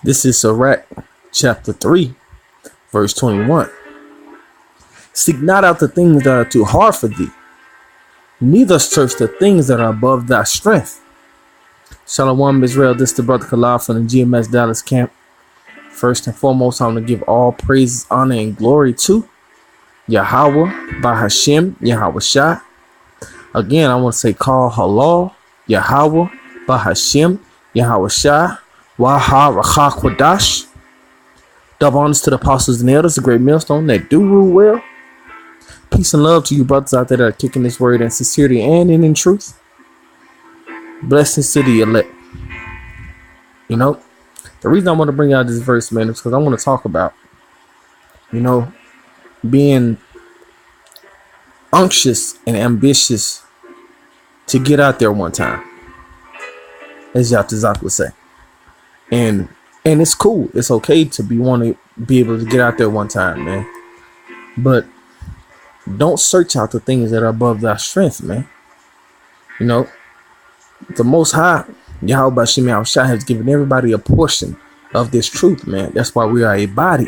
This is Sirach chapter 3, verse 21. Seek not out the things that are too hard for thee, neither search the things that are above thy strength. Shalom Israel, this is the brother Khalaf from the GMS Dallas camp. First and foremost, I'm going to give all praises, honor, and glory to Yahawah, bahasham, Yahawashi. Again, I want to say call halal, Yahawah, bahasham, Yahawashi, waha, racha, kwadash. Double honors to the apostles and elders, the great millstone that do rule well. Peace and love to you brothers out there that are kicking this word in sincerity and in truth. Blessings to the elect. You know, the reason I want to bring out this verse, man, is because I want to talk about, being anxious and ambitious to get out there one time, as Yatazak would say. And it's cool. It's okay to want to be able to get out there one time, man. But don't search out the things that are above thy strength, man. The Most High, Yahawashi, has given everybody a portion of this truth, man. That's why we are a body.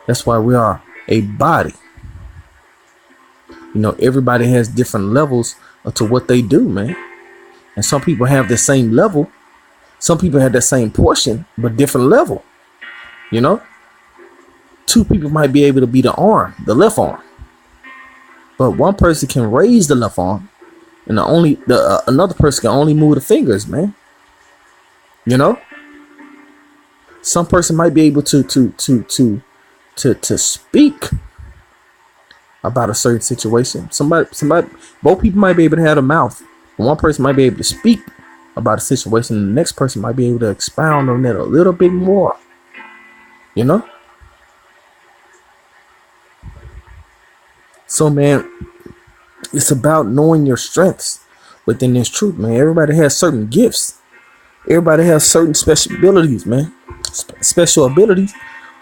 That's why we are a body. Everybody has different levels to what they do, man. And some people have the same level. Some people have the same portion, but different level. Two people might be able to be the arm, the left arm. But one person can raise the left arm, and another person can only move the fingers, man. Some person might be able to speak about a certain situation. Both people might be able to have a mouth. One person might be able to speak about a situation, and the next person might be able to expound on that a little bit more. So, man, it's about knowing your strengths within this truth, man. Everybody has certain gifts. Everybody has certain special abilities, man. Special abilities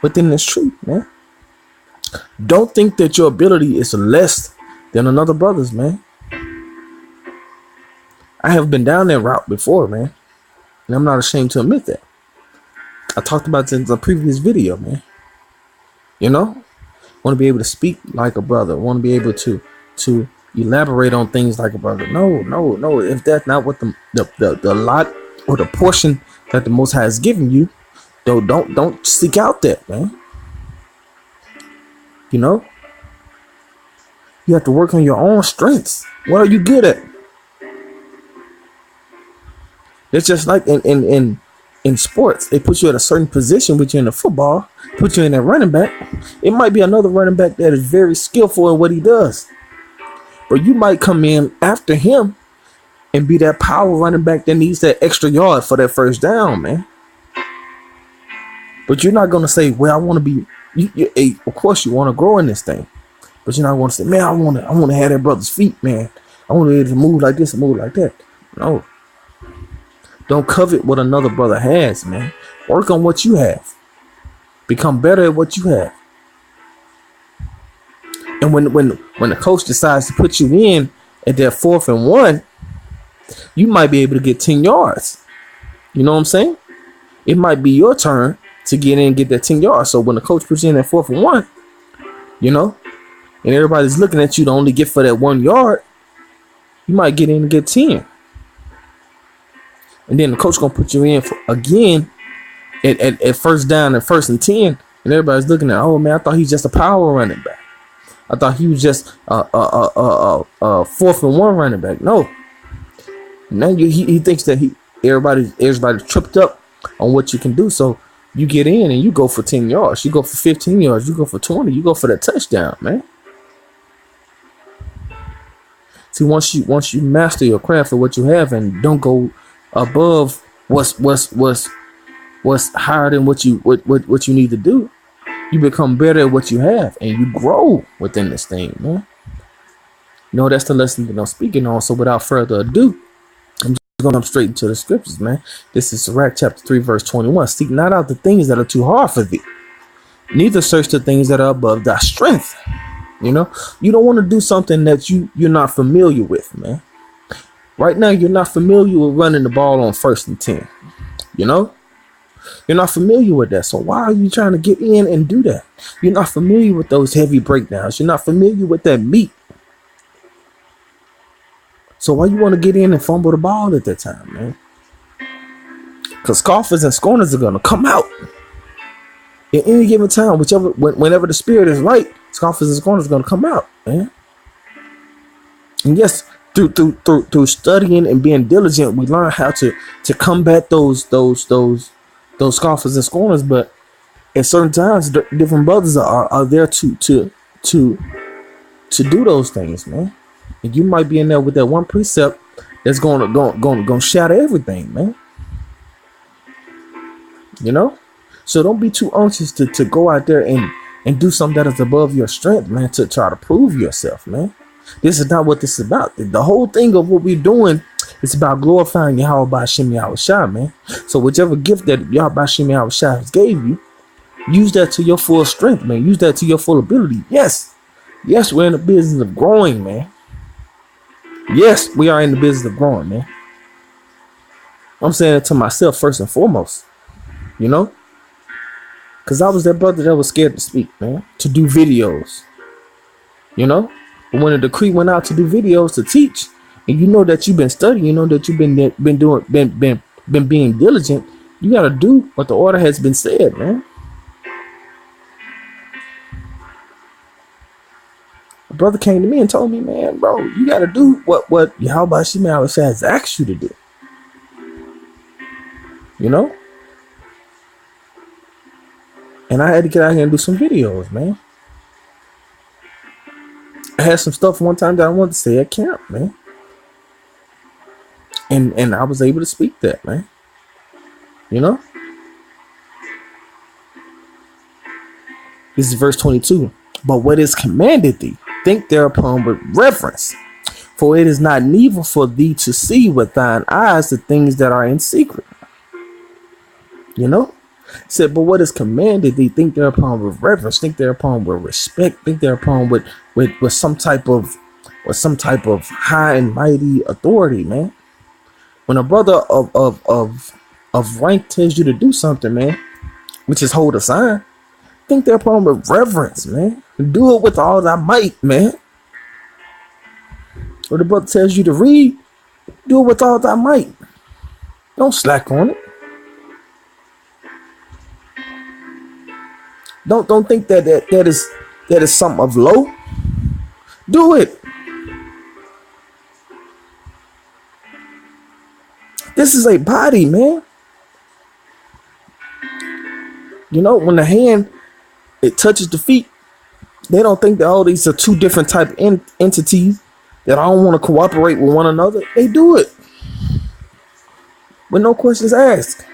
within this truth, man. Don't think that your ability is less than another brother's, man. I have been down that route before, man. And I'm not ashamed to admit that. I talked about this in the previous video, man. Want to be able to speak like a brother. Want to be able to elaborate on things like a brother. No. If that's not what the lot or the portion that the Most High has given you, don't seek out that, man. You have to work on your own strengths. What are you good at? It's just like in sports. They put you at a certain position, which you're in the football, put you in a running back. It might be another running back that is very skillful in what he does. But you might come in after him and be that power running back that needs that extra yard for that first down, man. But you're not going to say, well, I want to be, of course you want to grow in this thing. But you're not going to say, man, I want to have that brother's feet, man. I want to be able to move like this and move like that. No. Don't covet what another brother has, man. Work on what you have. Become better at what you have. And when the coach decides to put you in at that 4th and 1, you might be able to get 10 yards. You know what I'm saying? It might be your turn to get in and get that 10 yards. So when the coach puts you in at 4th and 1, and everybody's looking at you to only get for that 1 yard, you might get in and get 10. And then the coach gonna put you in for, again at first down and 1st and 10, and everybody's looking at, oh man, I thought he's just a power running back. I thought he was just a 4th and 1 running back. No. Now he thinks that everybody's tripped up on what you can do. So you get in and you go for 10 yards, you go for 15 yards, you go for 20, you go for that touchdown, man. See, once you master your craft of what you have and don't go above what's higher than what you need to do, you become better at what you have and you grow within this thing, man. That's the lesson that I'm speaking on. So without further ado, I'm just going to jump straight into the scriptures, man. This is Sirach chapter 3, verse 21. Seek not out the things that are too hard for thee, neither search the things that are above thy strength. You don't want to do something that you're not familiar with, man. Right now, you're not familiar with running the ball on 1st and 10. You're not familiar with that. So why are you trying to get in and do that? You're not familiar with those heavy breakdowns. You're not familiar with that meat. So why you want to get in and fumble the ball at that time, man? Because scoffers and scorners are going to come out at any given time, whenever the spirit is right. Scoffers and scorners are going to come out, man. And yes, through studying and being diligent, we learn how to combat those scoffers and scorners. But at certain times, different brothers are there to do those things, man. And you might be in there with that one precept that's gonna shatter everything, man. You know, so don't be too anxious to go out there and do something that is above your strength, man. To try to prove yourself, man. This is not what this is about. The whole thing of what we're doing is about glorifying Yahawah, bahasham, Yahawashi, man. So whichever gift that Yahawah, bahasham, Yahawashi has gave you, use that to your full strength, man. Use that to your full ability. Yes, we're in the business of growing, man. Yes, we are in the business of growing, man. I'm saying it to myself first and foremost, you know, because I was that brother that was scared to speak, man, to do videos, you know. But when a decree went out to do videos to teach, and you know that you've been studying, you know that you've been being diligent, you got to do what the order has been said, man. A brother came to me and told me, man, bro, you got to do what Yahawashi has asked you to do. You know? And I had to get out here and do some videos, man. I had some stuff one time that I wanted to say at camp, man. And I was able to speak that, man. You know? This is verse 22. But what is commanded thee, think thereupon with reverence. For it is not needful for thee to see with thine eyes the things that are in secret. You know? It said, but what is commanded thee, think thereupon with reverence, think thereupon with respect, think thereupon with some type of high and mighty authority, man. When a brother of rank tells you to do something, man, which is hold a sign, think thereupon with reverence, man. Do it with all thy might, man. When the brother tells you to read, do it with all thy might. Don't slack on it. Don't think that is something of low. Do it. This is a body, man. You know, when the hand it touches the feet, they don't think that all these are two different type entities that I don't want to cooperate with one another. They do it with no questions asked.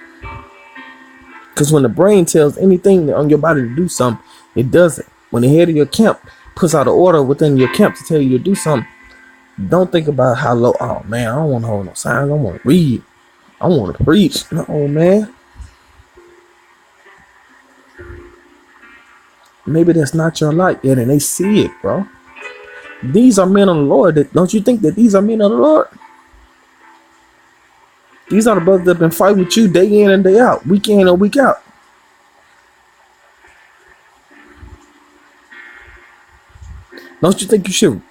Because when the brain tells anything on your body to do something, it does it. When the head of your camp puts out an order within your camp to tell you to do something, don't think about how low. Oh man, I don't want to hold no signs. I want to read. I want to preach. No, man. Maybe that's not your light yet, and they see it, bro. These are men of the Lord. Don't you think that these are men of the Lord? These are the brothers that have been fighting with you day in and day out, week in and week out. Don't you think you should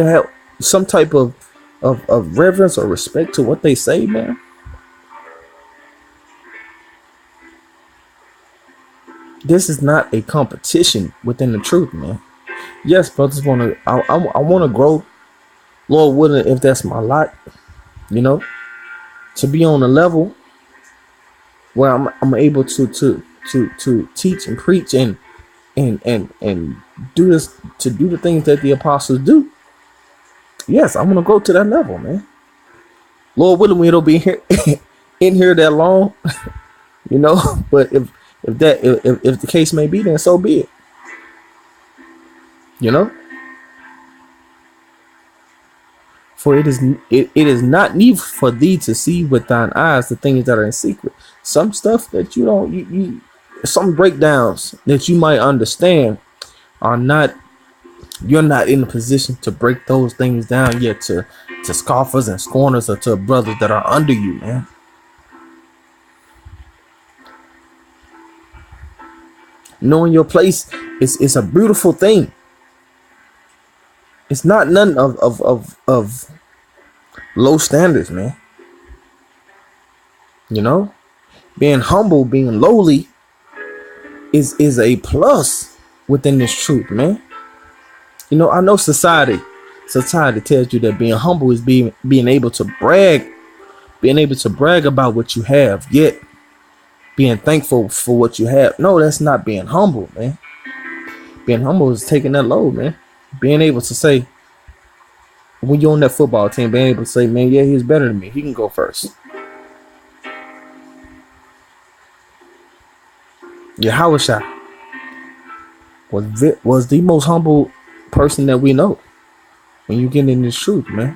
have some type of reverence or respect to what they say, man? This is not a competition within the truth, man. Yes, brothers I want to grow. Lord willing, if that's my lot, you know, to be on a level where I'm able to teach and preach and do this, to do the things that the apostles do. Yes, I want to go to that level, man. Lord willing, we don't be here in here that long, you know. But if the case may be, then so be it. You know. For it is not needful for thee to see with thine eyes the things that are in secret. Some stuff that you don't, some breakdowns that you might understand are not. You're not in a position to break those things down yet to scoffers and scorners or to brothers that are under you, man. Knowing your place is a beautiful thing. It's not none of low standards, man. You know, being humble, being lowly is a plus within this truth, man. You know, I know society tells you that being humble is being able to brag about what you have, yet being thankful for what you have. No, that's not being humble, man. Being humble is taking that load, man. Being able to say, when you're on that football team, being able to say, man, yeah, he's better than me. He can go first. Yahawashi was the most humble person that we know. When you get in this truth, man.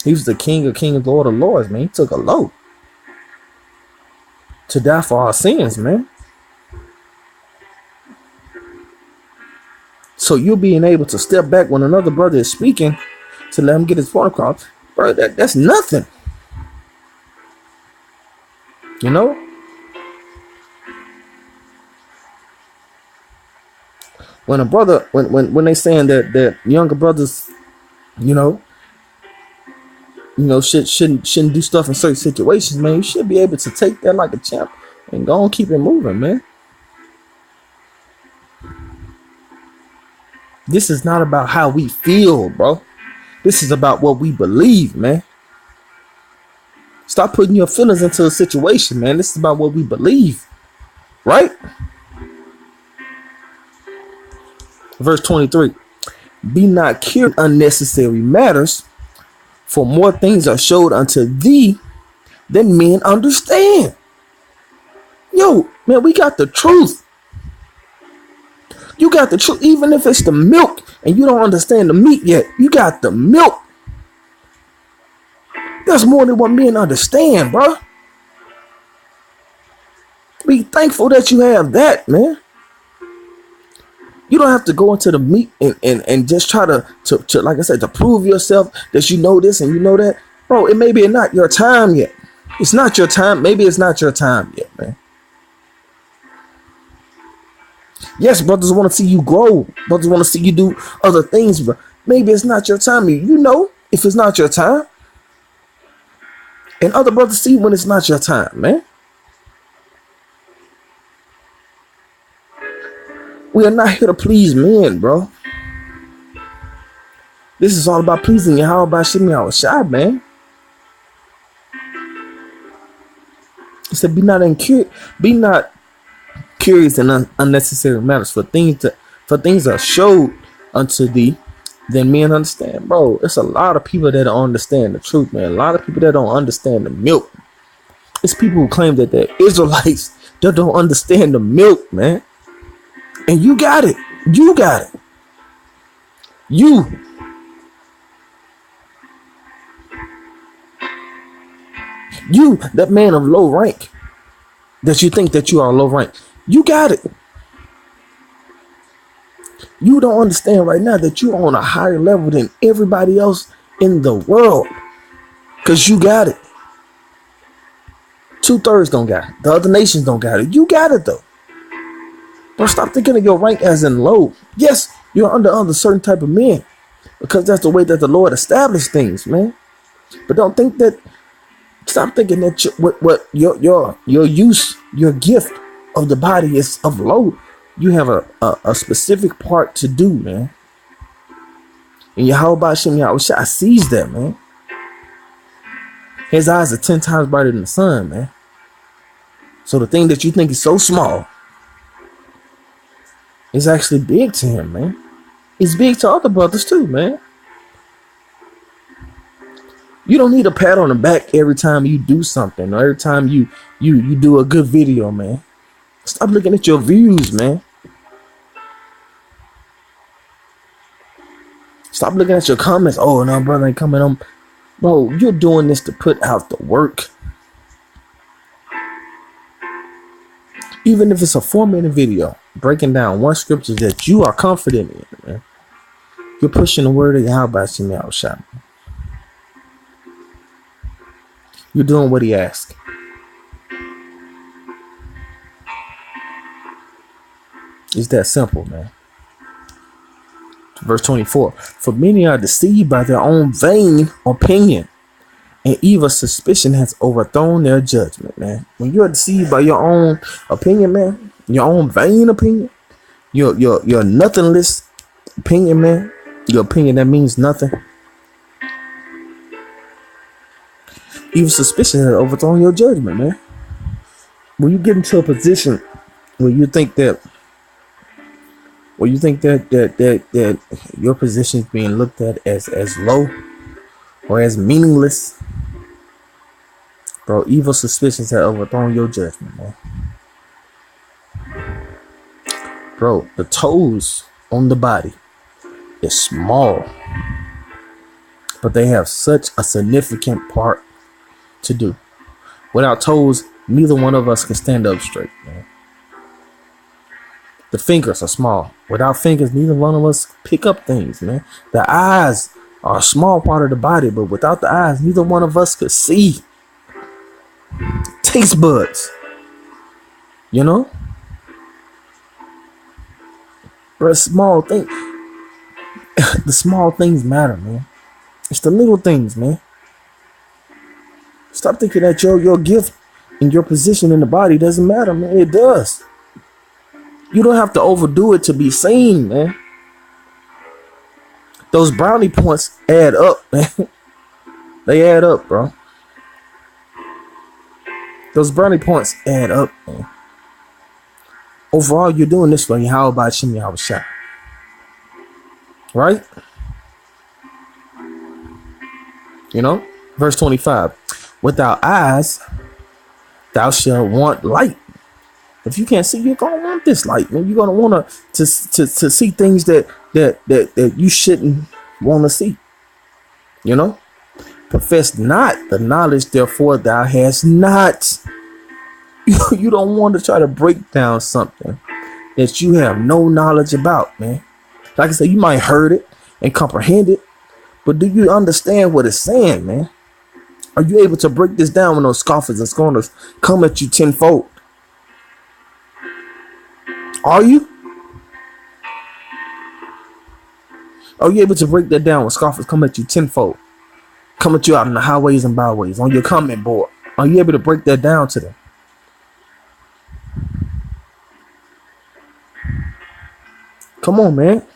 He was the King of Kings, Lord of Lords, man. He took a load to die for our sins, man. So you being able to step back when another brother is speaking to let him get his point across, bro, that's nothing. You know? When a brother, when they saying that younger brothers, shouldn't do stuff in certain situations, man, you should be able to take that like a champ and go and keep it moving, man. This is not about how we feel, bro. This is about what we believe, man. Stop putting your feelings into a situation, man. This is about what we believe, right? Verse 23. Be not curious unnecessary matters, for more things are showed unto thee than men understand. Yo, man, we got the truth. You got the truth, even if it's the milk and you don't understand the meat yet. You got the milk. That's more than what men understand, bro. Be thankful that you have that, man. You don't have to go into the meat and just try to like I said, to prove yourself that you know this and you know that. Bro, it may be not your time yet. It's not your time. Maybe it's not your time yet, man. Yes, brothers want to see you grow. Brothers want to see you do other things, but maybe it's not your time. You know if it's not your time. And other brothers see when it's not your time, man. We are not here to please men, bro. This is all about pleasing Yahawashi, man. He said, be not curious in unnecessary matters, for things are showed unto thee, then men understand. Bro, it's a lot of people that don't understand the truth, man. A lot of people that don't understand the milk. It's people who claim that they're Israelites that don't understand the milk, man. And you got it. You got it. You. You, that man of low rank, that you think that you are low rank. You got it. You don't understand right now that you're on a higher level than everybody else in the world. Because you got it. 2/3 don't got it. The other nations don't got it. You got it, though. Don't stop thinking of your rank as in low. Yes, you're under certain type of men, because that's the way that the Lord established things, man. But don't think that. Stop thinking that what your use, your gift of the body is of low. You have a specific part to do, man. And Yahawashi sees that, man. His eyes are 10 times brighter than the sun, man. So the thing that you think is so small is actually big to him, man. It's big to other brothers too, man. You don't need a pat on the back every time you do something, or every time you do a good video, man. Stop looking at your views, man. Stop looking at your comments. Oh, no, brother ain't coming on. Bro, you're doing this to put out the work. Even if it's a 4-minute video breaking down one scripture that you are confident in, man, you're pushing the word of Yahawashi. You're doing what he asked. It's that simple, man. Verse 24. For many are deceived by their own vain opinion, and evil suspicion has overthrown their judgment, man. When you're deceived by your own opinion, man, your own vain opinion, your nothingless opinion, man, your opinion that means nothing. Evil suspicion has overthrown your judgment, man. When you get into a position where you think that that your position is being looked at as low or as meaningless, bro, evil suspicions have overthrown your judgment, man. Bro, the toes on the body is small, but they have such a significant part to do. Without toes, neither one of us can stand up straight, man. The fingers are small. Without fingers, neither one of us pick up things, man. The eyes are a small part of the body, but without the eyes, neither one of us could see. Taste buds, you know? But small thing, the small things matter, man. It's the little things, man. Stop thinking that your gift and your position in the body doesn't matter, man. It does. You don't have to overdo it to be seen, man. Those brownie points add up, man. They add up, bro. Those brownie points add up, man. Overall, you're doing this for bahasham, Yahawashi. Right? You know? Verse 25. Without eyes, thou shalt want light. If you can't see, you're gonna want this light, man. You're gonna want to see things that you shouldn't want to see. You know, profess not the knowledge, therefore thou hast not. You don't want to try to break down something that you have no knowledge about, man. Like I said, you might heard it and comprehend it, but do you understand what it's saying, man? Are you able to break this down when those scoffers and scorners come at you tenfold? Are you? Are you able to break that down when scoffers come at you tenfold? Come at you out in the highways and byways, on your comment board. Are you able to break that down to them? Come on, man.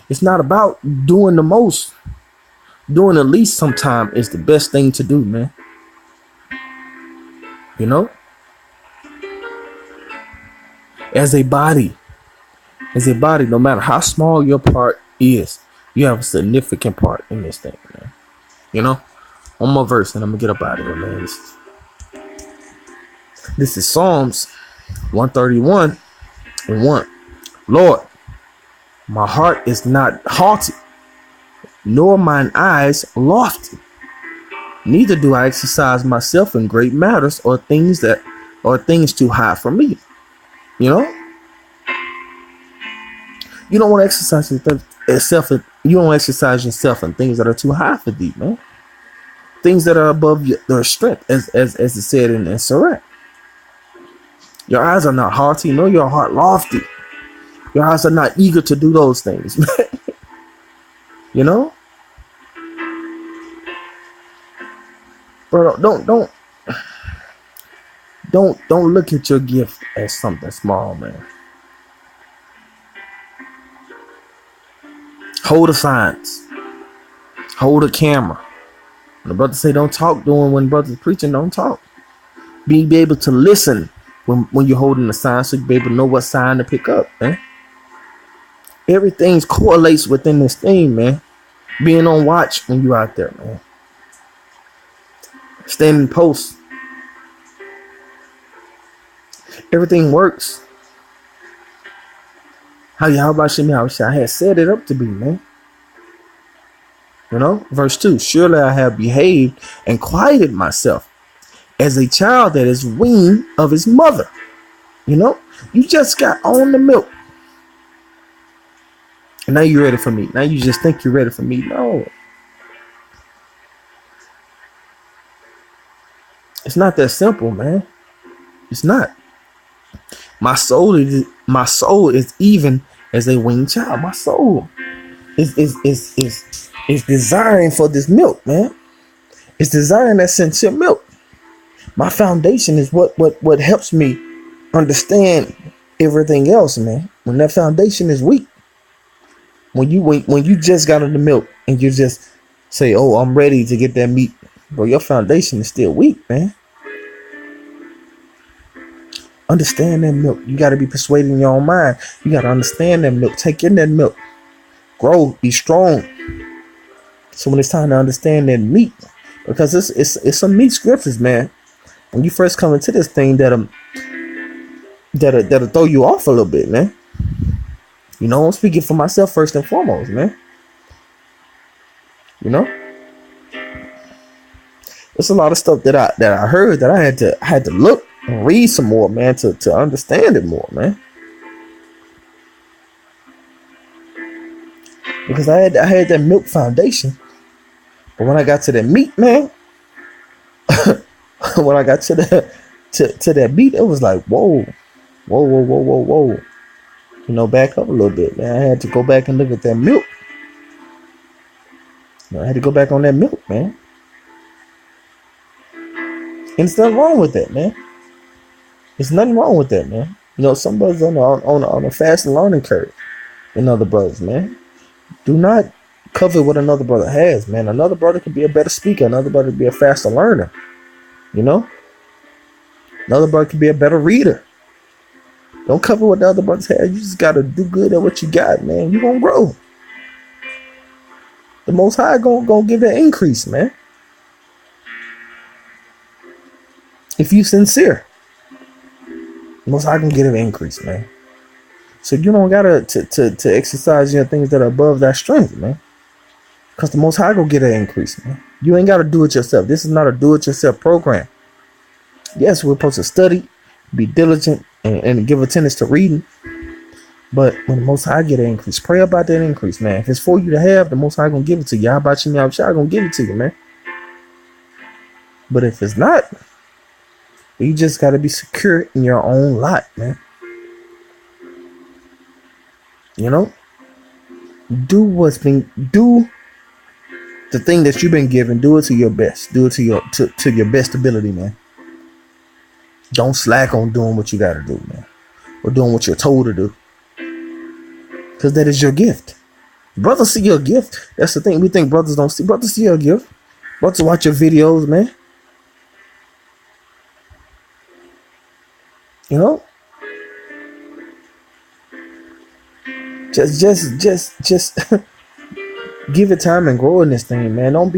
It's not about doing the most. Doing the least sometimes is the best thing to do, man. You know? As a body, no matter how small your part is, you have a significant part in this thing, man. You know? One more verse and I'm going to get up out of here, man. This is Psalms 131 and 1. Lord, my heart is not haughty, nor mine eyes lofty. Neither do I exercise myself in great matters or things too high for me. You know? You don't want to exercise yourself. You don't exercise yourself in things that are too high for thee, man. Things that are above your strength, as it said in Sirach. Your eyes are not haughty, nor your heart lofty. Your eyes are not eager to do those things, man. You know? Bro, don't look at your gift as something small, man. Hold a signs. Hold a camera. When the brother say don't talk, when brother's preaching, don't talk. Be able to listen when you're holding the sign, so you be able to know what sign to pick up, man. Everything correlates within this thing, man. Being on watch when you're out there, man. Standing post. Everything works. How Yahawashi had set it up to be, man. You know, verse 2. Surely I have behaved and quieted myself as a child that is weaned of his mother. You know, you just got on the milk. And now you're ready for me. Now you just think you're ready for me. No. It's not that simple, man. It's not. My soul My soul is even as a weaned child. My soul is desiring for this milk, man. It's desiring that sincere milk. My foundation is what helps me understand everything else, man. When that foundation is weak, when you just got on the milk and you just say, "Oh, I'm ready to get that meat," bro, your foundation is still weak, man. Understand that milk. You got to be persuaded in your own mind. You got to understand that milk. Take in that milk. Grow. Be strong. So when it's time to understand that meat, because it's some meat scriptures, man. When you first come into this thing, that'll throw you off a little bit, man. You know, I'm speaking for myself first and foremost, man. You know, there's a lot of stuff that I heard that I had to look and read some more, man, to understand it more, man. Because I had that milk foundation, but when I got to that meat, man, when I got to that meat, it was like, whoa. You know, back up a little bit, man. I had to go back and look at that milk. I had to go back on that milk, man. And there's nothing wrong with that, man. There's nothing wrong with that, man. You know, some brothers on a fast learning curve than other brothers, man. Do not covet what another brother has, man. Another brother could be a better speaker. Another brother could be a faster learner. You know? Another brother could be a better reader. Don't cover what the other brothers have. You just got to do good at what you got, man. You're going to grow. The Most High gonna give that increase, man. If you sincere, the Most High gonna get an increase, man. So you don't gotta to exercise your things that are above that strength, man. Because the Most High gonna get an increase, man. You ain't gotta do it yourself. This is not a do-it-yourself program. Yes, we're supposed to study, be diligent, and give attendance to reading. But when the Most High get an increase, pray about that increase, man. If it's for you to have, the Most High gonna give it to you. Yahawashi gonna give it to you, man. But if it's not, you just gotta be secure in your own lot, man. You know, do the thing that you've been given. Do it to your best. Do it to your best ability, man. Don't slack on doing what you gotta do, man, or doing what you're told to do. Because that is your gift. Brothers see your gift. That's the thing. We think brothers don't see. Brothers see your gift. Brothers watch your videos, man. You know? Just give it time and grow in this thing, man. Don't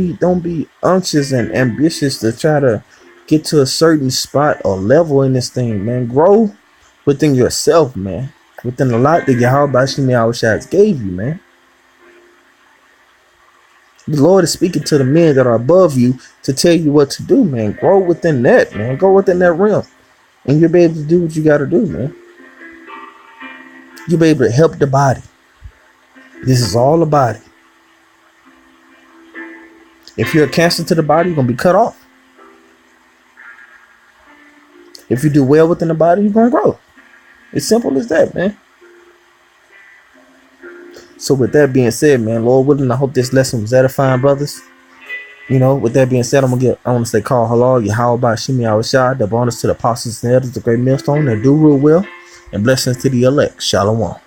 be anxious and ambitious to try to get to a certain spot or level in this thing, man. Grow within yourself, man. Within the lot that Yahawashi gave you, man. The Lord is speaking to the men that are above you to tell you what to do, man. Grow within that, man. Go within that realm. And you'll be able to do what you got to do, man. You'll be able to help the body. This is all the body. If you're a cancer to the body, you're going to be cut off. If you do well within the body, you're going to grow. It's simple as that, man. So with that being said, man, Lord willing, I hope this lesson was edifying, brothers. You know, with that being said, I want to say call halal, Yahawashi, the bonus to the apostles and elders, the great millstone that do real well, and blessings to the elect. Shalom.